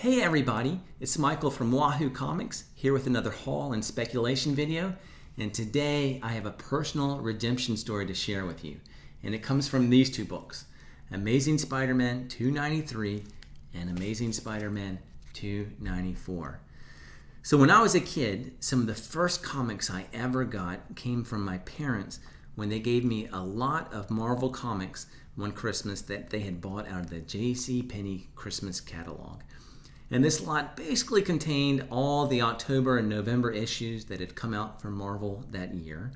Hey everybody, it's Michael from Wahoo Comics here with another haul and speculation video, and today I have a personal redemption story to share with you, and it comes from these two books, Amazing Spider-Man 293 and Amazing Spider-Man 294. So when I was a kid, some of the first comics I ever got came from my parents when they gave me a lot of Marvel comics one Christmas that they had bought out of the J.C. Christmas catalog. And this lot basically contained all the October and November issues that had come out from Marvel that year.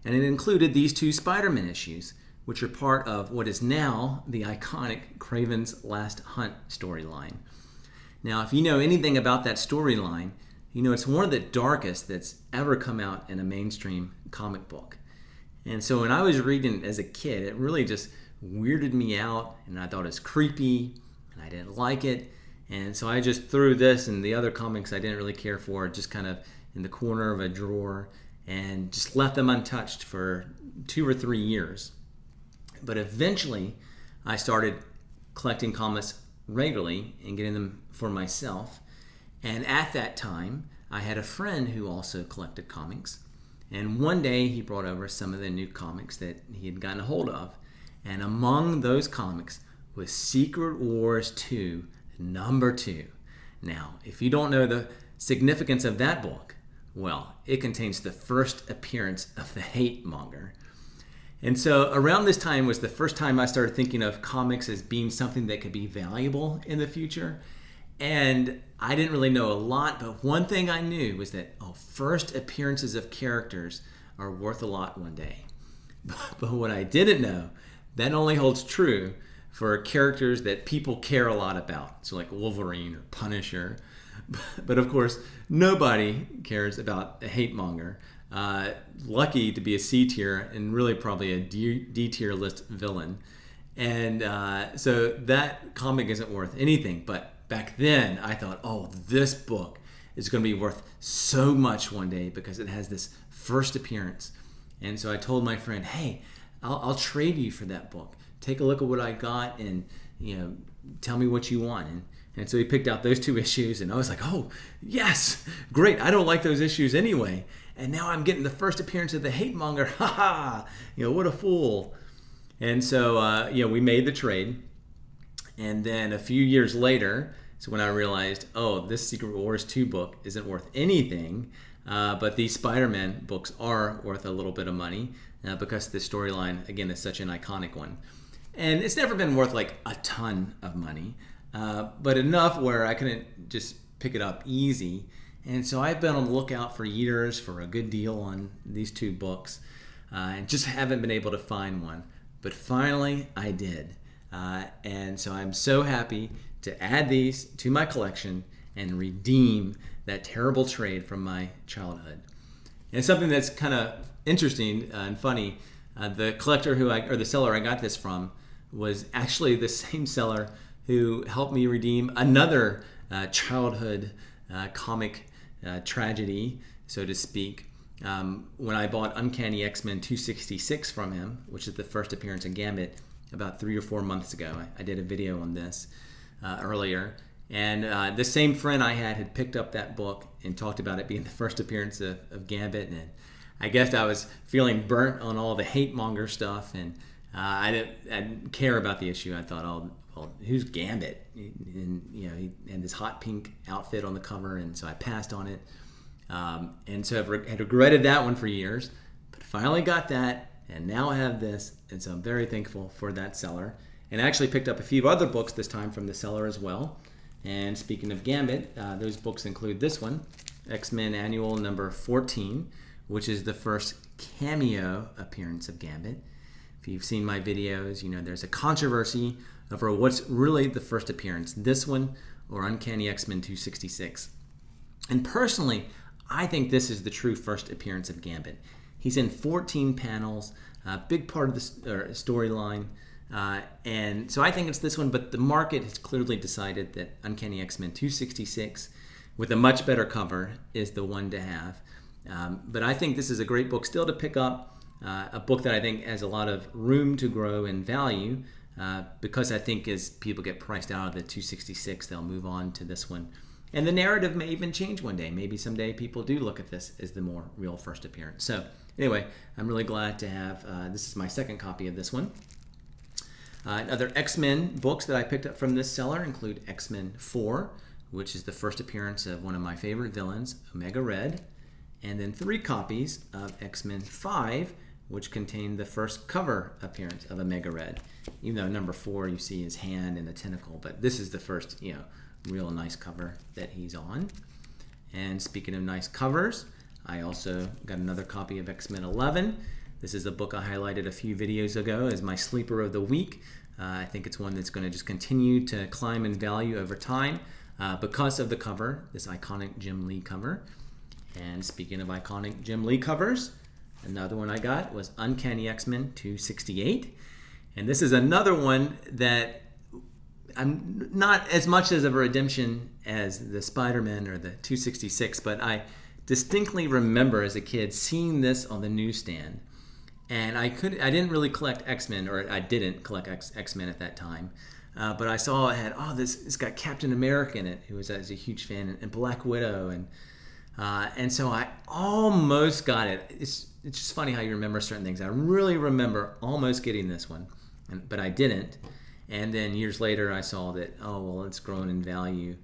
And it included these two Spider-Man issues, which are part of what is now the iconic Kraven's Last Hunt storyline. Now, if you know anything about that storyline, you know it's one of the darkest that's ever come out in a mainstream comic book. And so when I was reading it as a kid, it really just weirded me out, and I thought it was creepy, and I didn't like it. And so I just threw this and the other comics I didn't really care for just kind of in the corner of a drawer and just left them untouched for 2 or 3 years. But eventually I started collecting comics regularly and getting them for myself. And at that time I had a friend who also collected comics. And one day he brought over some of the new comics that he had gotten a hold of. And among those comics was Secret Wars 2 Number 2. Now, if you don't know the significance of that book, well, it contains the first appearance of the hate monger. And so around this time was the first time I started thinking of comics as being something that could be valuable in the future. And I didn't really know a lot, but one thing I knew was that first appearances of characters are worth a lot one day. But what I didn't know, that only holds true for characters that people care a lot about. So like Wolverine or Punisher. But of course, nobody cares about a hate monger. Lucky to be a C tier and really probably a D tier list villain. And so that comic isn't worth anything. But back then I thought, this book is going to be worth so much one day because it has this first appearance. And so I told my friend, hey, I'll trade you for that book. Take a look at what I got and, tell me what you want. And so he picked out those 2 issues and I was like, oh, yes, great. I don't like those issues anyway. And now I'm getting the first appearance of the hate monger. Ha ha, what a fool. And so, we made the trade. And then a few years later, so when I realized, this Secret Wars 2 book isn't worth anything, but these Spider-Man books are worth a little bit of money because the storyline, again, is such an iconic one. And it's never been worth like a ton of money, but enough where I couldn't just pick it up easy. And so I've been on the lookout for years for a good deal on these 2 books and just haven't been able to find one. But finally I did. And so I'm so happy to add these to my collection and redeem that terrible trade from my childhood. And something that's kind of interesting and funny, the collector or the seller I got this from was actually the same seller who helped me redeem another childhood comic tragedy, so to speak, when I bought Uncanny X-Men 266 from him, which is the first appearance in Gambit about 3 or 4 months ago. I did a video on this earlier. And the same friend I had picked up that book and talked about it being the first appearance of Gambit. And I guess I was feeling burnt on all the hate monger stuff, and I didn't care about the issue. I thought, who's Gambit? And he had this hot pink outfit on the cover, and so I passed on it. And so I've had regretted that one for years, but finally got that, and now I have this, and so I'm very thankful for that seller. And I actually picked up a few other books this time from the seller as well. And speaking of Gambit, those books include this one, X-Men Annual number 14, which is the first cameo appearance of Gambit. If you've seen my videos, there's a controversy over what's really the first appearance, this one or Uncanny X-Men 266. And personally, I think this is the true first appearance of Gambit. He's in 14 panels, a big part of the storyline. And so I think it's this one, but the market has clearly decided that Uncanny X-Men 266 with a much better cover is the one to have. But I think this is a great book still to pick up, a book that I think has a lot of room to grow in value because I think as people get priced out of the 266, they'll move on to this one. And the narrative may even change one day. Maybe someday people do look at this as the more real first appearance. So anyway, I'm really glad to have, this is my second copy of this one. Other X-Men books that I picked up from this seller include X-Men 4, which is the first appearance of one of my favorite villains, Omega Red, and then 3 copies of X-Men 5, which contain the first cover appearance of Omega Red. Even though number 4 you see his hand and a tentacle, but this is the first, real nice cover that he's on. And speaking of nice covers, I also got another copy of X-Men 11. This is a book I highlighted a few videos ago as my sleeper of the week. I think it's one that's going to just continue to climb in value over time because of the cover, this iconic Jim Lee cover. And speaking of iconic Jim Lee covers, another one I got was Uncanny X-Men 268. And this is another one that I'm not as much as of a redemption as the Spider-Man or the 266, but I distinctly remember as a kid seeing this on the newsstand. And I didn't really collect X-Men, or I didn't collect X-Men at that time. But I saw it had, it's got Captain America in it, who was a huge fan, and Black Widow, and so I almost got it. It's just funny how you remember certain things. I really remember almost getting this one, but I didn't. And then years later, I saw that, it's grown in value.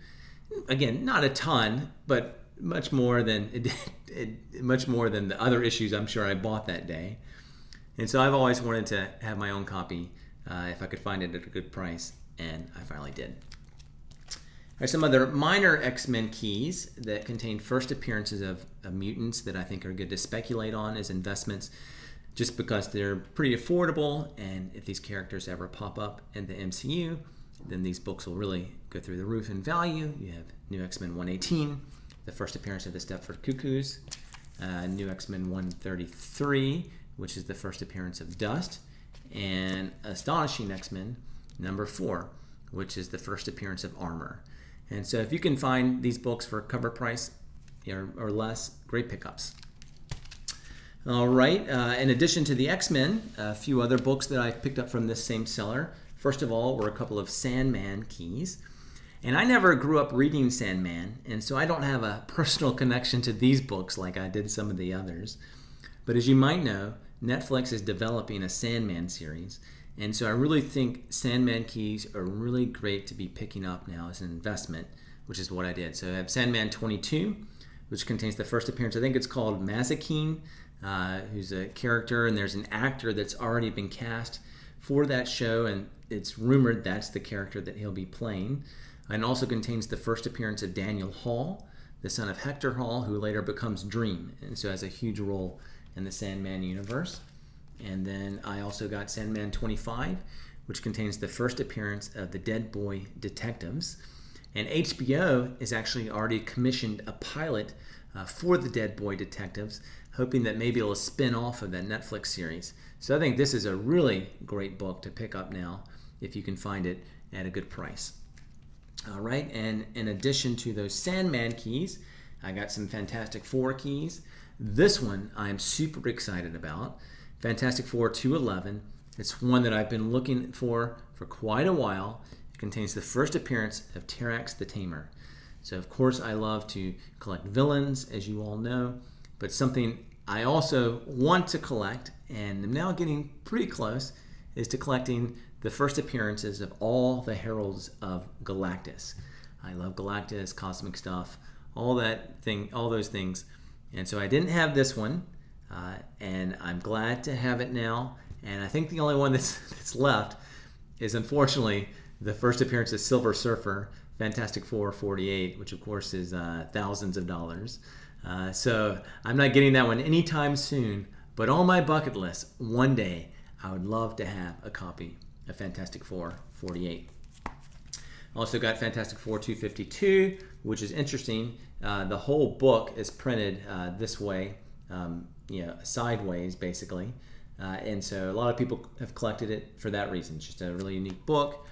Again, not a ton, but much more than the other issues I'm sure I bought that day. And so I've always wanted to have my own copy if I could find it at a good price, and I finally did. There's some other minor X-Men keys that contain first appearances of mutants that I think are good to speculate on as investments, just because they're pretty affordable, and if these characters ever pop up in the MCU, then these books will really go through the roof in value. You have New X-Men 118, the first appearance of the Stepford Cuckoos, New X-Men 133, which is the first appearance of Dust, and Astonishing X-Men number 4, which is the first appearance of Armor. And so if you can find these books for cover price or less, great pickups. All right, in addition to the X-Men, a few other books that I picked up from this same seller. First of all were a couple of Sandman Keys. And I never grew up reading Sandman, and so I don't have a personal connection to these books like I did some of the others. But as you might know, Netflix is developing a Sandman series, and so I really think Sandman Keys are really great to be picking up now as an investment, which is what I did. So I have Sandman 22, which contains the first appearance. I think it's called Mazikeen, who's a character, and there's an actor that's already been cast for that show, and it's rumored that's the character that he'll be playing. And also contains the first appearance of Daniel Hall, the son of Hector Hall, who later becomes Dream, and so has a huge role in the Sandman universe. And then I also got Sandman 25, which contains the first appearance of the Dead Boy Detectives. And HBO has actually already commissioned a pilot for the Dead Boy Detectives, hoping that maybe it'll spin off of that Netflix series. So I think this is a really great book to pick up now if you can find it at a good price. All right, and in addition to those Sandman keys, I got some Fantastic Four keys. This one I'm super excited about. Fantastic Four 211. It's one that I've been looking for quite a while. It contains the first appearance of Terax the Tamer. So of course I love to collect villains, as you all know, but something I also want to collect, and I'm now getting pretty close, is to collecting the first appearances of all the Heralds of Galactus. I love Galactus, cosmic stuff, all those things. And so I didn't have this one, and I'm glad to have it now. And I think the only one that's left is, unfortunately, the first appearance of Silver Surfer, Fantastic Four 48, which of course is thousands of dollars. So I'm not getting that one anytime soon, but on my bucket list, one day I would love to have a copy of Fantastic Four 48. Also got Fantastic Four 252, which is interesting. The whole book is printed this way, sideways basically. And so a lot of people have collected it for that reason. It's just a really unique book.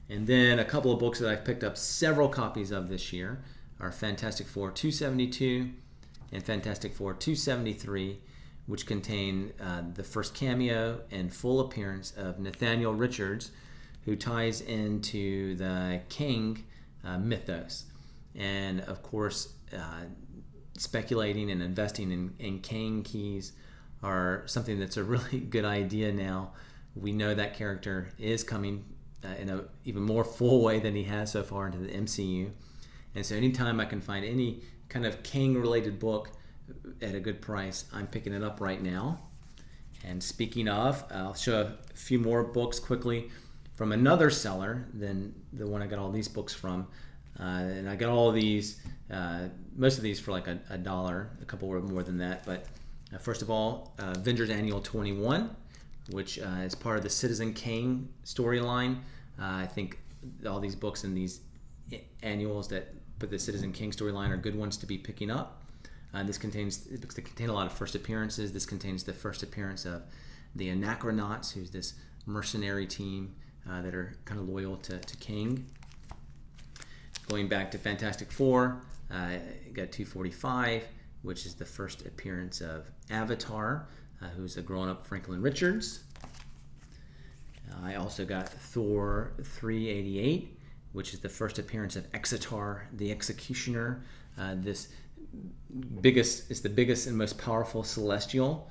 And then a couple of books that I've picked up several copies of this year are Fantastic Four 272 and Fantastic Four 273, which contain the first cameo and full appearance of Nathaniel Richards, who ties into the King mythos. And of course, speculating and investing in King keys are something that's a really good idea now. We know that character is coming in an even more full way than he has so far into the MCU. And so anytime I can find any kind of King-related book at a good price, I'm picking it up right now. And speaking of, I'll show a few more books quickly from another seller than the one I got all these books from. And I got all of these, most of these for like $1, a couple were more than that. But first of all, Avengers Annual 21, which is part of the Citizen Kane storyline. I think all these books and these annuals that put the Citizen Kane storyline are good ones to be picking up. This contains books that contain a lot of first appearances. This contains the first appearance of the Anachronauts, who's this mercenary team that are kind of loyal to King. Going back to Fantastic Four, got 245, which is the first appearance of Avatar, who's a grown-up Franklin Richards. I also got Thor 388, which is the first appearance of Exitar, the Executioner. This is the biggest and most powerful Celestial.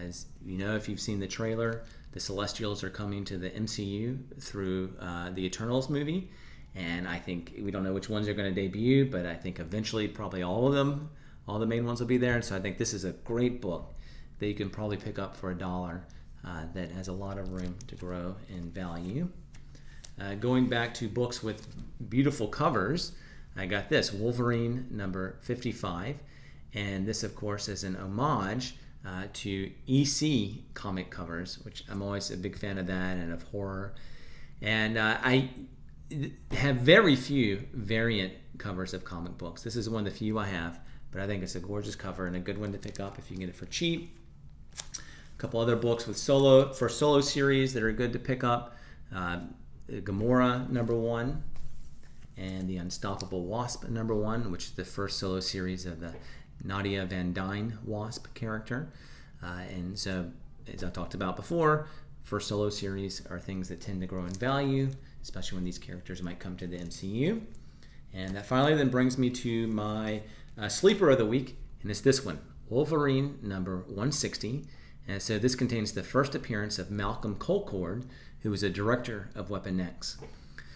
As you know, if you've seen the trailer, the Celestials are coming to the MCU through the Eternals movie. And I think we don't know which ones are going to debut, but I think eventually probably all of them, all the main ones will be there. And so I think this is a great book that you can probably pick up for $1 that has a lot of room to grow in value. Going back to books with beautiful covers, I got this, Wolverine number 55. And this, of course, is an homage to EC comic covers, which I'm always a big fan of that and of horror. And I have very few variant covers of comic books. This is one of the few I have, but I think it's a gorgeous cover and a good one to pick up if you can get it for cheap. A couple other books with solo series that are good to pick up. Gamora number 1 and the Unstoppable Wasp number 1, which is the first solo series of the Nadia Van Dyne Wasp character. And so, as I talked about before, first solo series are things that tend to grow in value, especially when these characters might come to the MCU. And that finally then brings me to my sleeper of the week, and it's this one, Wolverine number 160. And so this contains the first appearance of Malcolm Colcord, who was a director of Weapon X.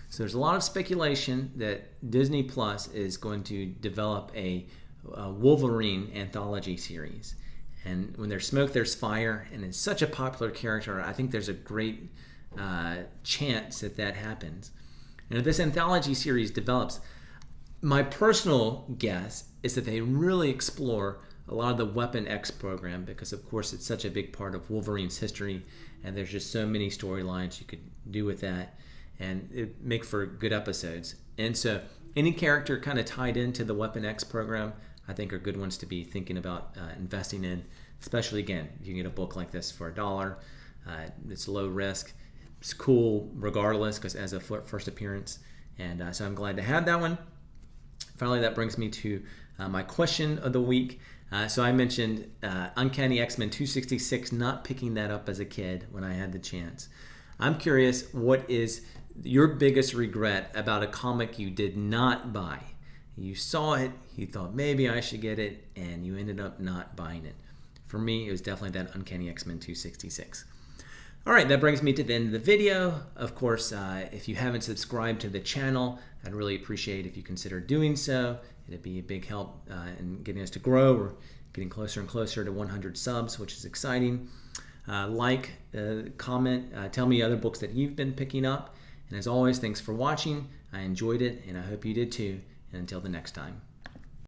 So there's a lot of speculation that Disney Plus is going to develop a Wolverine anthology series. And when there's smoke, there's fire, and it's such a popular character, I think there's a great chance that happens. And if this anthology series develops, my personal guess is that they really explore a lot of the Weapon X program, because of course it's such a big part of Wolverine's history, and there's just so many storylines you could do with that, and it make for good episodes. And so any character kind of tied into the Weapon X program, I think are good ones to be thinking about investing in, especially again, if you can get a book like this for $1. It's low risk. It's cool regardless, because as a first appearance, and so I'm glad to have that one. Finally, that brings me to my question of the week. So I mentioned Uncanny X-Men 266, not picking that up as a kid when I had the chance. I'm curious, what is your biggest regret about a comic you did not buy? You saw it, you thought maybe I should get it, and you ended up not buying it. For me, it was definitely that Uncanny X-Men 266. All right, that brings me to the end of the video. Of course, if you haven't subscribed to the channel, I'd really appreciate if you consider doing so. It'd be a big help in getting us to grow. We're getting closer and closer to 100 subs, which is exciting. Comment, tell me other books that you've been picking up. And as always, thanks for watching. I enjoyed it, and I hope you did too. And until the next time.